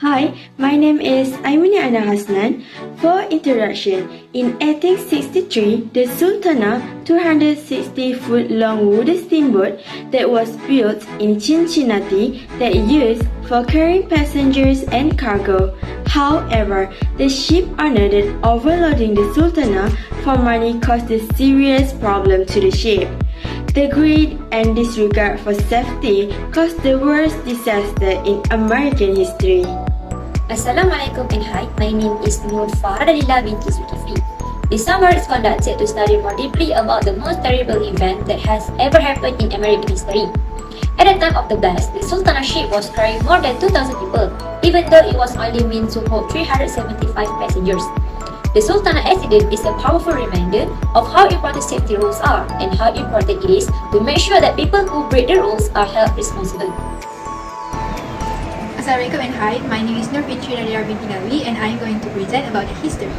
Hi, my name is Aimini Ana Hasnan. For introduction, in 1863, the Sultana, 260-foot-long wooden steamboat that was built in Cincinnati that used for carrying passengers and cargo. However, the ship owner that overloading the Sultana for money caused a serious problem to the ship. The greed and disregard for safety caused the worst disaster in American history. Assalamualaikum and hi, my name is Nur Faradalila binti Zulkifli. This summer is conducted to study more deeply about the most terrible event that has ever happened in American history. At the time of the blast, the Sultana ship was carrying more than 2,000 people, even though it was only meant to hold 375 passengers. The Sultana accident is a powerful reminder of how important safety rules are and how important it is to make sure that people who break the rules are held responsible. Assalamualaikum and hi, my name is Nur Fitri Nadia binti Nawi and I am going to present about the history.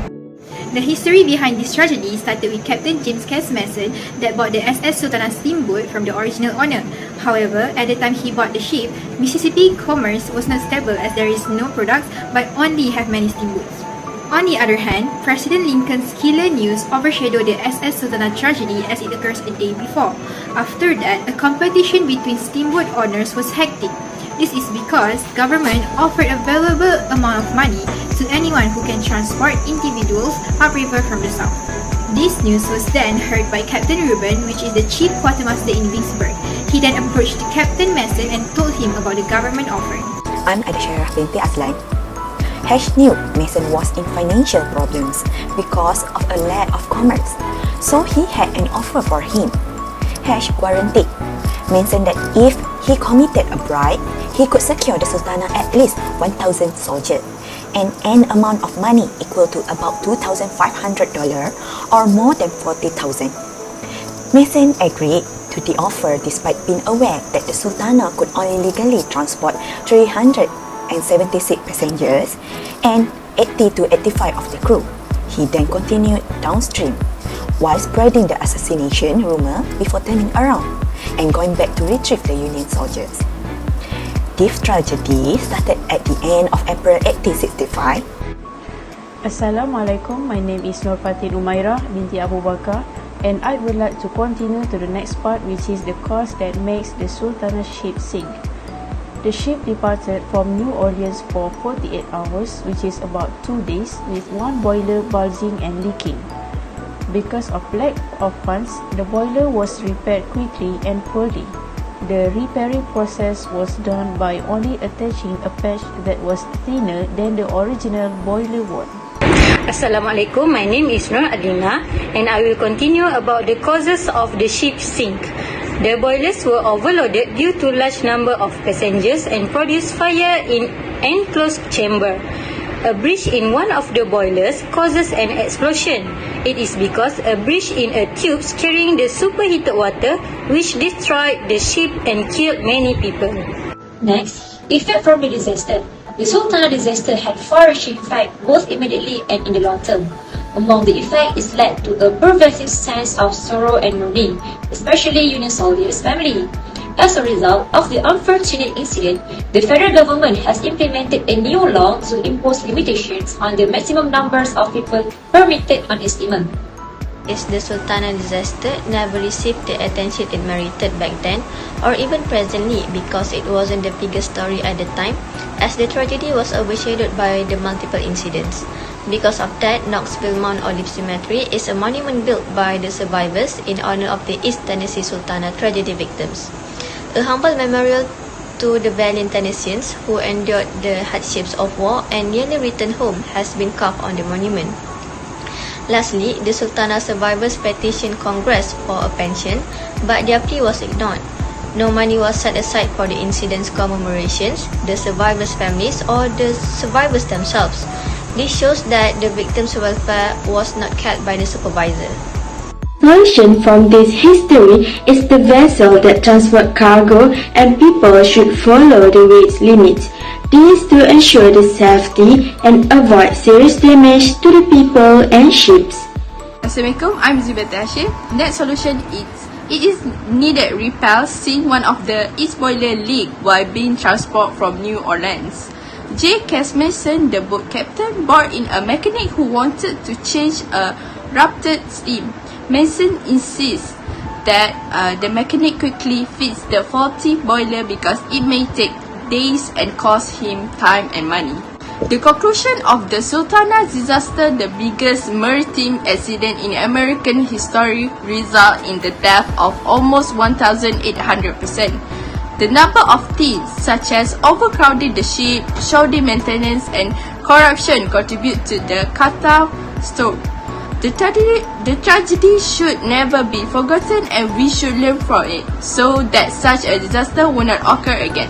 The history behind this tragedy started with Captain James Cass Mason that bought the SS Sultana steamboat from the original owner. However, at the time he bought the ship, Mississippi commerce was not stable as there is no products but only have many steamboats. On the other hand, President Lincoln's killer news overshadowed the SS Sultana tragedy as it occurs a day before. After that, a competition between steamboat owners was hectic. This is because government offered a valuable amount of money to anyone who can transport individuals upriver from the south. This news was then heard by Captain Reuben, which is the chief quartermaster in Vicksburg. He then approached Captain Mason and told him about the government offer. I'm Adisharah binti Aslan. Hash knew Mason was in financial problems because of a lack of commerce, so he had an offer for him. Hash guaranteed Mason that if he committed a bribe, he could secure the Sultana at least 1,000 soldiers and an amount of money equal to about $2,500 or more than 40,000. Mason agreed to the offer despite being aware that the Sultana could only legally transport 376 passengers and 80 to 85 of the crew. He then continued downstream while spreading the assassination rumor before turning around and going back to retrieve the Union soldiers. This tragedy started at the end of April 1865. Assalamualaikum, my name is Nur Fatin Umairah binti Abu Bakar and I would like to continue to the next part, which is the cause that makes the Sultana ship sink. The ship departed from New Orleans for 48 hours, which is about 2 days, with one boiler bulging and leaking. Because of lack of funds, the boiler was repaired quickly and poorly. The repairing process was done by only attaching a patch that was thinner than the original boiler one. Assalamualaikum, my name is Nur Adina and I will continue about the causes of the ship sink. The boilers were overloaded due to large number of passengers and produced fire in enclosed chamber. A breach in one of the boilers causes an explosion. It is because a breach in a tube carrying the superheated water which destroyed the ship and killed many people. Next, effect from the disaster. The Sultana disaster had far-reaching effects both immediately and in the long term. Among the effects is led to a pervasive sense of sorrow and mourning, especially Union soldiers' family. As a result of the unfortunate incident, the federal government has implemented a new law to impose limitations on the maximum numbers of people permitted on a steamer. The Sultana disaster never received the attention it merited back then or even presently because it wasn't the biggest story at the time, as the tragedy was overshadowed by the multiple incidents. Because of that, Knoxville Mount Olive Cemetery is a monument built by the survivors in honor of the East Tennessee Sultana tragedy victims. A humble memorial to the valiant Tennesseans who endured the hardships of war and nearly returned home has been carved on the monument. Lastly, the Sultana survivors petitioned Congress for a pension, but their plea was ignored. No money was set aside for the incident's commemorations, the survivors' families, or the survivors themselves. This shows that the victims' welfare was not kept by the supervisor. Solution from this history is the vessel that transport cargo and people should follow the weight limit. This to ensure the safety and avoid serious damage to the people and ships. Assalamualaikum, I'm Zubair Hashim. That solution it is needed repel since one of the east boiler leaked while being transported from New Orleans. J. Mason, the boat captain, brought in a mechanic who wanted to change a ruptured steam. Mason insists that the mechanic quickly fix the faulty boiler because it may take days and cost him time and money. The conclusion of the Sultana disaster, the biggest maritime accident in American history, result in the death of almost 1,800%. The number of things such as overcrowding the ship, shoddy maintenance, and corruption contribute to the catastrophe. The tragedy should never be forgotten, and we should learn from it so that such a disaster will not occur again.